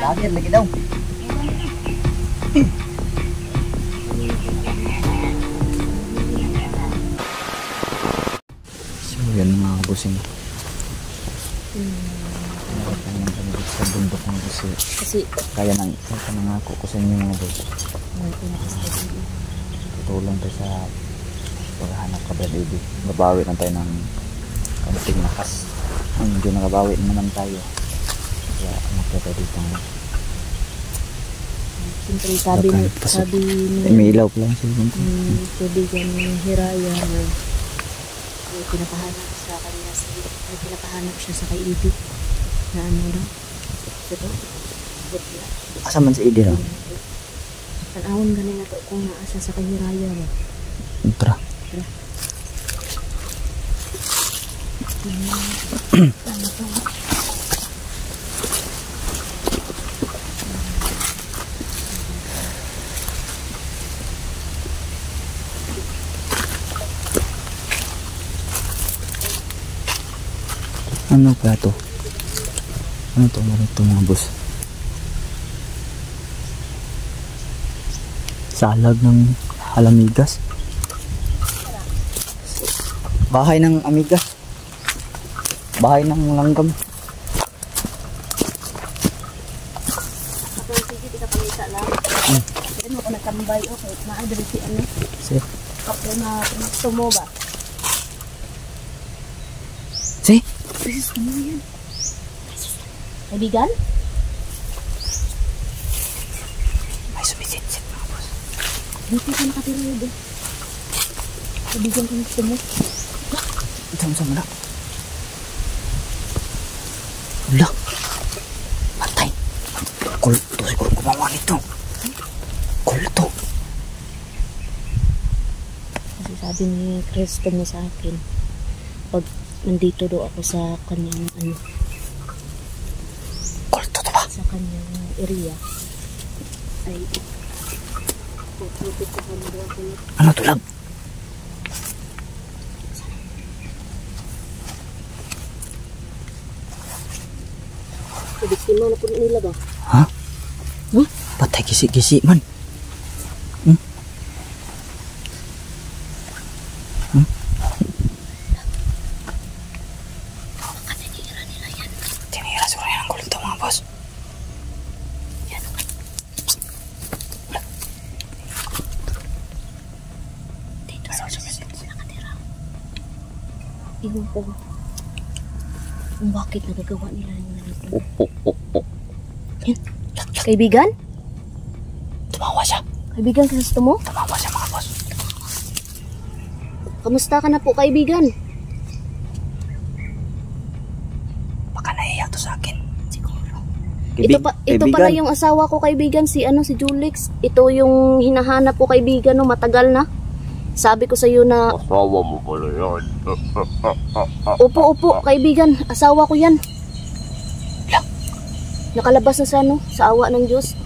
Lagi lagi daw. So yan mga kabusing. Sa bundok ng busi. Kasi kaya nangako ko sa inyo mga boss. Tutulong tayo sa paghahanap ka ba, baby. Babawi lang tayo ng kamuting lakas. Hindi nakabawi naman tayo. Kaya nakita dito. Siyempre sabi ni may ilaw pa lang sila. Kaibigan ni Hiraya na pinapahanap sa kanya pinapahanap siya sa kay Edie na ano daw. Pero asa man si Edie raw? Tanawon ganin na to kung naasa sa kay Hiraya ba. Tara. Ano kaya to? Ano to mga boss? Salag ng halamigas. Bahay ng amigas. Bahay ng langgam. Sige, di ka palita lang. Ano ako natambay, okay. Maadali si ano? Si? Kapre na gusto mo ba? Si? Beses ano yan? Kaibigan? May sumisit-sit mga boss. Dito ka nakatira yun. Kaibigan ka gusto mo? Ito mo na. Wala. Patay. Kulto siguro gumawa nito. Kulto. Kasi sabi ni Cristo mo sa akin, pag nandito daw ako sa kanyang ano, kulto to ba? sa kanyang area ay pupupit ko kami daw ako. Ano to lang? Biktima na po nila ba? Ha? Huh? Patay gisi-gisi man. Tinira siguro yan ang kulto mga boss. Yan. Dito sa nakatira. Iwan ko kung bakit nagagawa nila yung ganito. Yan. Kaibigan? Tumawa siya. Kaibigan, gusto mo? Tumawa siya mga boss. Kamusta ka na po, kaibigan? Baka naiyak to sa akin. Siguro. Ito pala yung asawa ko, kaibigan, si Julix. Ito yung hinahanap ko, kaibigan, no, matagal na. Sabi ko sa iyo na asawa mo pala yan. Opo, kaibigan, asawa ko yan. Nakalabas na sa sa awa ng Diyos.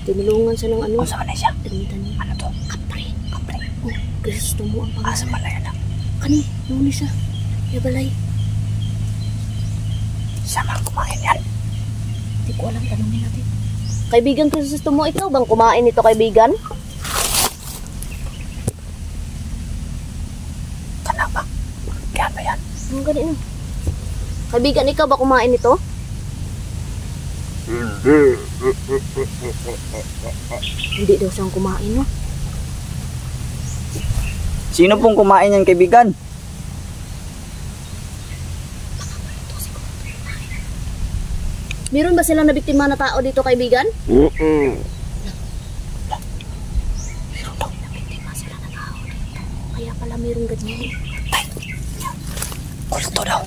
Tinulungan siya ng ano. Saan na siya? Ano to? Kapre. Oh, gusto mo ang pangalan. Asa pala yan ah? Kani, nuli siya. Yabalay. Sama kumain yan. Hindi ko alam, tanongin natin. Kaibigan, gusto mo, ikaw bang kumain ito, kaibigan? Kana ba? Kaya ba yan? Ang ganito. Kaibigan, ikaw ba kumain ito? Hindi. Hindi daw siyang kumain, no? Sino pong kumain yan, kaibigan? Meron ba silang nabiktima na tao dito, kaibigan? Mm-mm. Meron daw. Nabiktima sila na tao dito. Kaya pala meron ganyan. Kulto daw.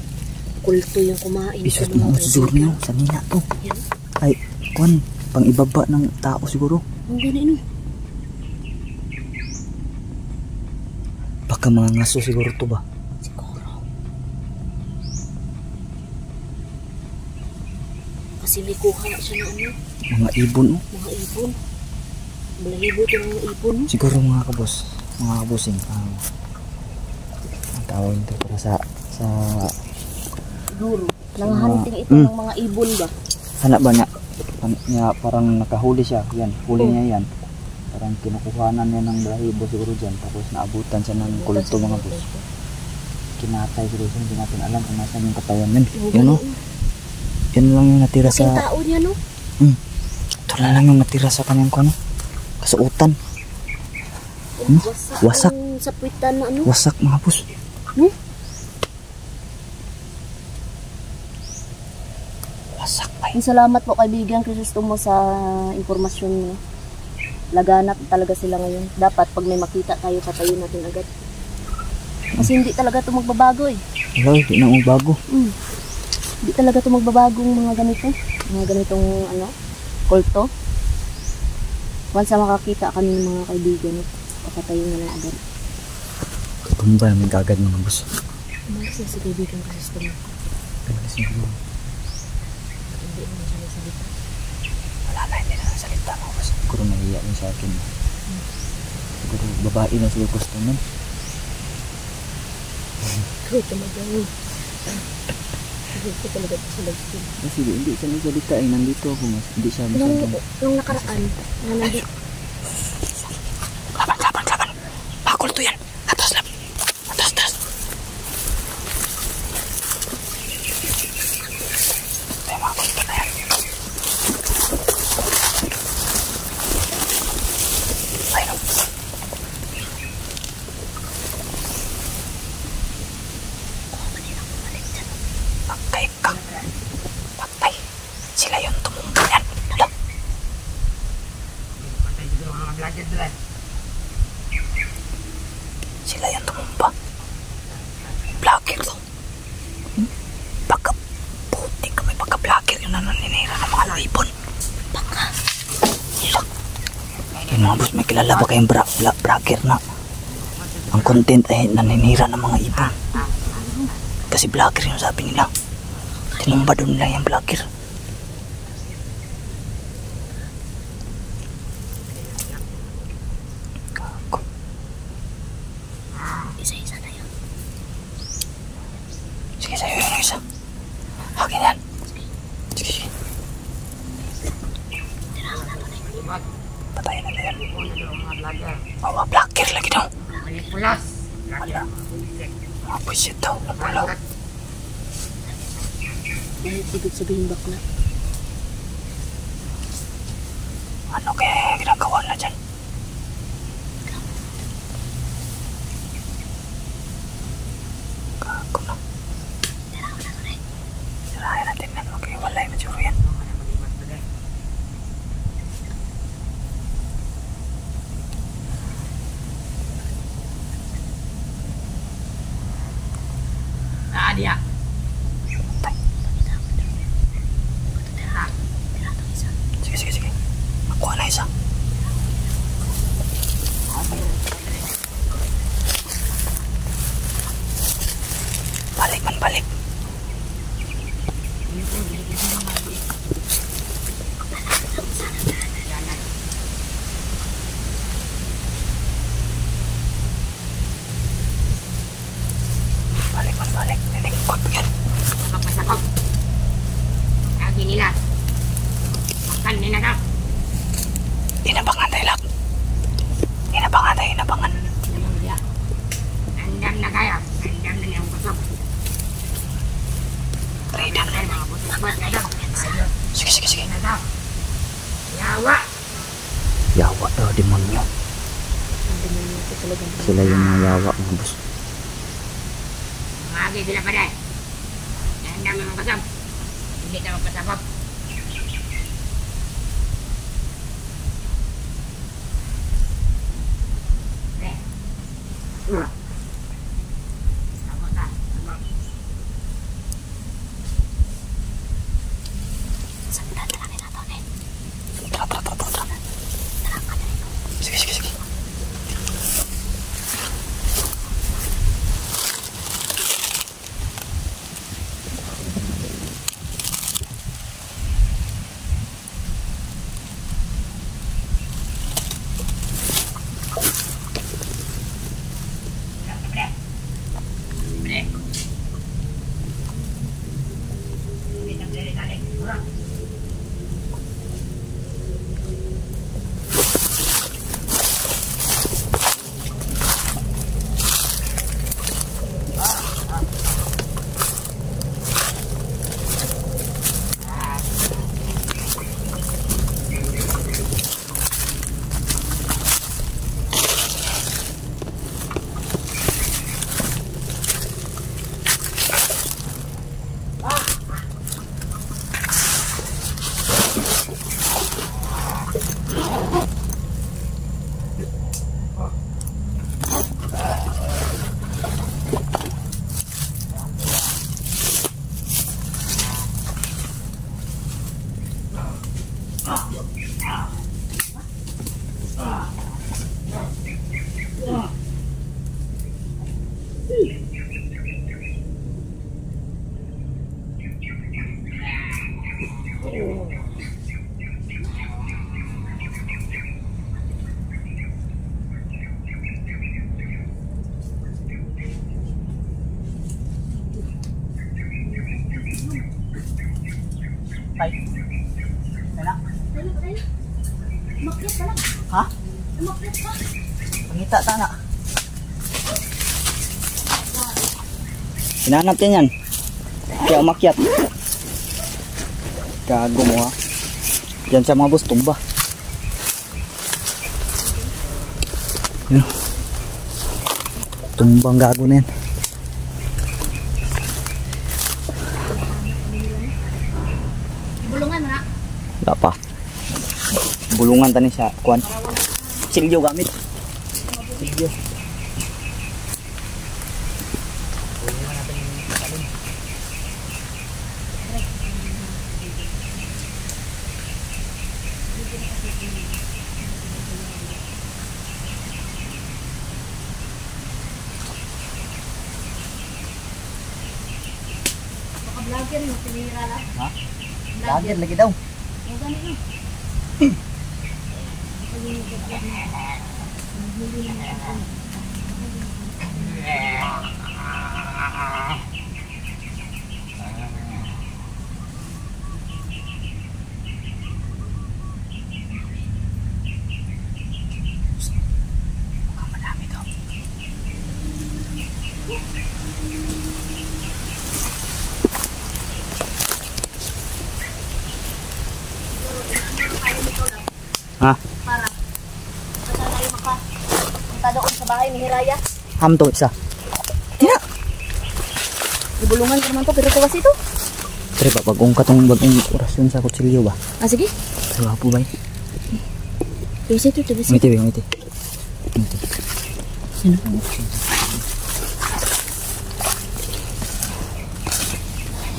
Kulto yung kumain. Isos mo siguro niyo. Sanina to. Yan. Ay, kuwan. Pang ibaba ng tao siguro. Ang ganito. Baka mga ngaso siguro to ba? Siguro. Kasi may kuha siya na ano. Mga ibon oh. Mga ibon. Balahibo ito ng mga ibon. Siguro mga kabos. Mga kabosing. Ang tawag nito para sa Siguro. Nangahanting ito ng mga ibon ba? Sana ba na Niya, parang nakahuli siya. Yan, huli niya yan. Parang kinukuhanan niya ng balahibo siguro dyan. Tapos naabutan siya ng kulto mga boss. Kinatay siguro siya. Hindi natin alam kung nasan yung katawan yun. Yun o. Yan lang yung natira Kasing sa... tao niya, no? Ito na lang yung natira sa kanyang kano. Kasuutan. Wasak. Ang sapitan na ano. Wasak mga boss. Wasak pa yun. Salamat po kaibigan Crisostomo sa impormasyon niyo. Laganap talaga sila ngayon. Dapat pag may makita tayo, patayin natin agad. Kasi hindi talaga ito magbabago eh. Wala, hindi na bago. Hindi talaga ito magbabagong mga ganito. Mga ganitong ano, kulto. Once na makakita kami ng mga kaibigan, papatayin na lang agad. Tumba namin kagad mga boss. Umalis na si kaibigan Crisostomo. Umalis na siguro. Hindi naman siya nagsalita. Wala na, hindi na nagsalita mga boss. Siguro nahiya yun sa akin. Siguro babae na siguro gusto nun. Ikaw talaga yun. Ikaw talaga ito sa lagsin. Kasi hindi siya nagsalita eh. Nandito ako mas. Hindi siya masyadong... Nung nakaraan, na nandito. Laban. Bakulto yan. Atas. Ay, bakulto na yan. Ay, no. Patay. Sila yung tumumba yan. Ito. Sila yung tumumba. Vlogger to. Puting kami pagka-vlogger yun na naninira ng mga libon. Baka. Yung mga boss, may kilala ba kayong vlogger na ang content ay naninira ng mga ibon? Kasi vlogger yung sabi nila. Tinumba doon nila yung vlogger. Isa-isa na yun. Sige, sa'yo yung isa. Akin yan. Sige. Patayin na yan. Mga vlogger lagi daw. Wala. Mga buisit daw. Napulaw. Ibig sabihin bakla. Ano kaya ginagawa na dyan? Gago na. Sirahin natin na. Okay, walay na siguro yan. Dia. Sige. Nakuha na isa. Balik. Balik. Nilingkod yan. Magpasakop. Lagi nila. Makan nila daw. Inabangan tayo lang. Inabangan. Naman dia. Andam na kaya. Andam na niyang pasok. Ready na. Ay, mga butas ba? Nadam. Sige. Nadam. Yawa. Yawa daw, demonyo. Ang demonyo ito talaga. Sila yung mga yawa mga boss. Magi sila pa dahil. Andam na mga pasok. Hindi na magpasakop. Sige. Tay. Kaya Umakyat ka lang. ha? Umakyat ka. Pangita ta na. Hinahanap din yan. Kaya umakyat. Gago mo ha. Diyan sa mga boss, tumba. Yun. Tumbang gago na yan. Bulungan mo na. Wala pa. Bulungan tani sa kuan. Silyo gamit. Silyo. Baka vlogger mo, tinira lang. Ha? Lager lagi daw. O ganun na. Madami daw. Ha? Para. Basta tayo punta doon sa bahay ni Hiraya. Hamto isa. Tina. Ibulungan ko naman to, pero tuwas ito. Tre ba bagong katong bagong orasyon sa kutsilyo ba? Ah, sige. Sa po ba? Tuwas ito, tuwas ito. Ngiti ba ngiti. Ngiti.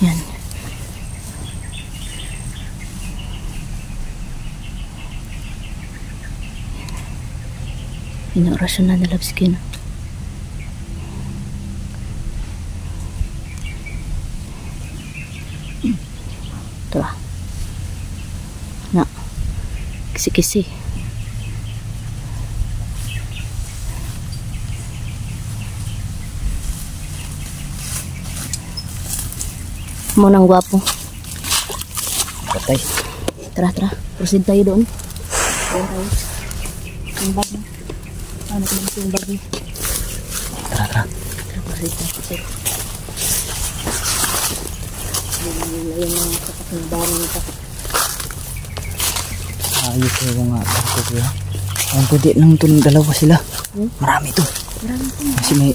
Yan. Inaorasyon na nila skin. Ito ah. Na. Kisi-kisi. Mo nang gwapo. Patay. Tara, tara. Proceed tayo doon. Doon tayo. Ang bag mo. Ano ko lang yung bag mo. Tara tara. Tara, proceed tayo. Proceed. Ayun yung kapakinabaran nito. Ayos yung mga ako kuya. Ang pwede lang ito ng dalawa sila. Marami ito. Marami po. Kasi may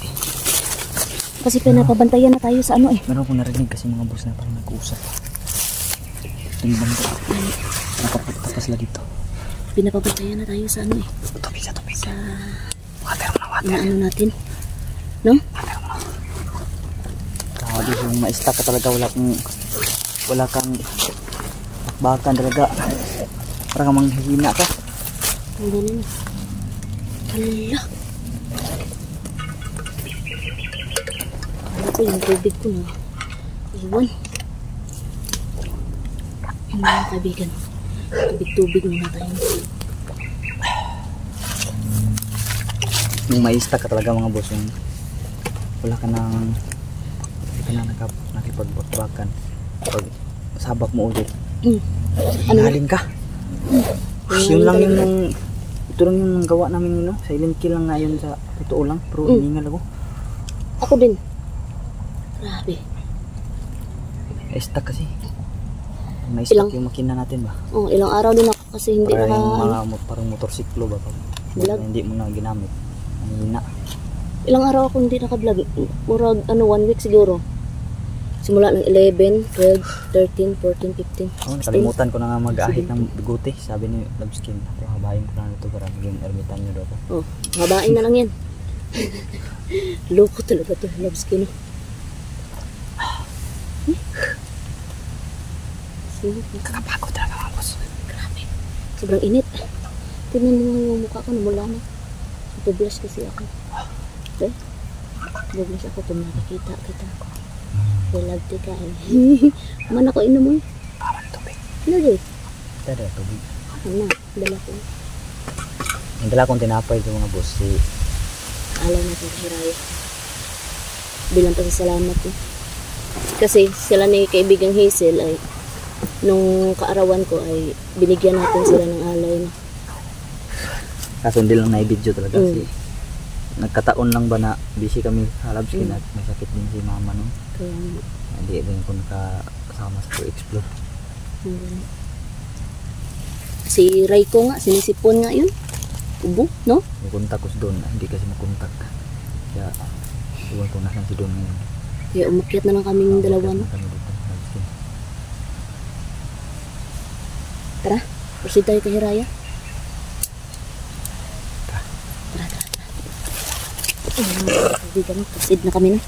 Kasi pinapabantayan na tayo sa ano eh. meron ko narinig kasi mga boss na parang nag-uusap. Yung banda. Nakapunta pa sila dito. Pinapabantayan na tayo sa ano eh. Tubig sa tubig. Sa Water mo na water. inaano natin. No? Water mo na. Grabe yung ma-stuck ka talaga. Wala kang bakbakan talaga. Parang manghihina ka. Ang ganun. Hala. Ano ko yung tubig ko na. Iwan. Yung mga kaibigan. Tubig-tubig muna tayo. Yung ma-stuck ka talaga mga boss. Yung wala ka nang hindi ka na nakipagbakan. Pag sabak mo ulit. Ano? Halin ka. Yun lang yung ito lang yung gawa namin yun, no? Silent kill lang nga yun sa totoo lang. Pero hiningal ako. Ako din. Grabe. Stuck kasi. May stuck Ilang- yung makina natin ba? Oh, ilang araw din ako kasi hindi Para yung naka... mga parang motorsiklo ba? Pag Vlog. hindi mo na ginamit. Ang hina. Ilang araw ako hindi naka-vlog. Murag, 1 week siguro. Simula ng 11, 12, 13, 14, 15, Oh, 16. nakalimutan ko na nga mag-ahit ng bigote. Sabi ni Lobskin, ako habayin ko na ito para maging ermitan nyo daw ko. Oh, habain na lang yan. Loko talaga to, loves ko, no? Kakapagod talaga mga boss. Grabe. Sobrang init. Tingnan mo nga yung mukha ko, namula na. Tublas kasi ako. Okay? Tublas ako kung nakikita kita. Relagti ka eh. Man ako inom mo eh. Kawan tubig. Ano din? Tada tubig. Ano? Dala ko. Ang dala kong tinapay ito mga boss. Si Alam natin si Hiraya. Bilang pasasalamat eh. Kasi sila ni kaibigang Hazel ay nung kaarawan ko ay binigyan natin sila ng alay na. Kaso hindi lang na-video talaga Mm. kasi nagkataon lang ba na busy kami sa labs Mm. at may sakit din si mama nun. Kaya Hindi din ko nakasama sa explore. si Raiko nga, sinisipon nga yun. Ubo, no? May kontak ko si Don, hindi kasi makontak. Kaya iwan ko nasan si Don ngayon. Kaya umakyat na lang kaming dalawa, no? Umakyat na kami dito, labs team. Tara, proceed tayo kay Hiraya. Tara. Proceed na kami na.